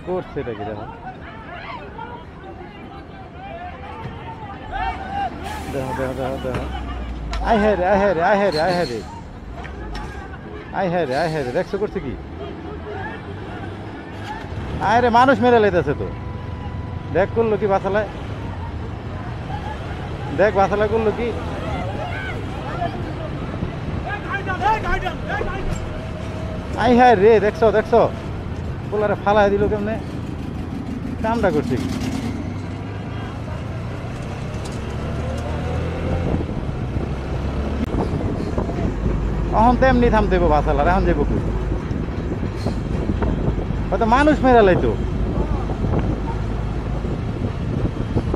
করছে এটা কি দেখো দেখো দেখো দেখো দেখো আই হ্যাঁ রে আই হ্যাঁ রে আই হ্যাঁ রে আই হ্যাঁ রে আই হ্যাঁ রে আই হ্যাঁ রে দেখছো করছে কি আয় রে মানুষ মেরে লাইতেছে তো দেখ করলো কি বাসালায় দেখ বাসালায় করলো কি আই হ্যাঁ রে দেখছো দেখছো বলারে ফালাই দিল কেমনে কামটা করছে কি এখন তেমনি থামতে বাসালার এখন যাবো কি হয়তো মানুষ মেরা লাইতো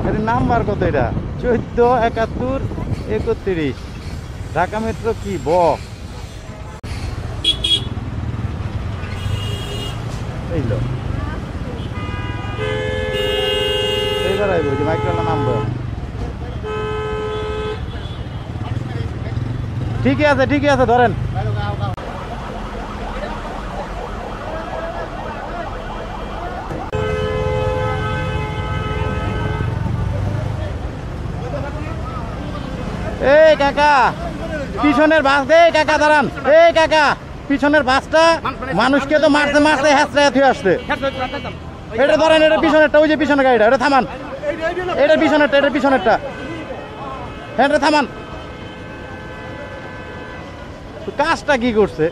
এর নাম্বার কত এটা 147131 ঢাকা মেট্রো কি এইলো এইবার আইব যে মাইক্রোলা নামবো ঠিকই আছে ধরেন এই কাকা পিছনের বাস দে কাকা দাঁড়ান এই কাকা পিছনের বাসটা মানুষকে তো মারতে মারতে হ্যাঁচড়ায় থুয়ে আসছে এটা ধরেন এটা পিছনেরটা ওই যে পিছনের গাড়িটা এটা থামান এটা পিছনেরটা হ্যাঁ এটা থামান কাজটা কি করছে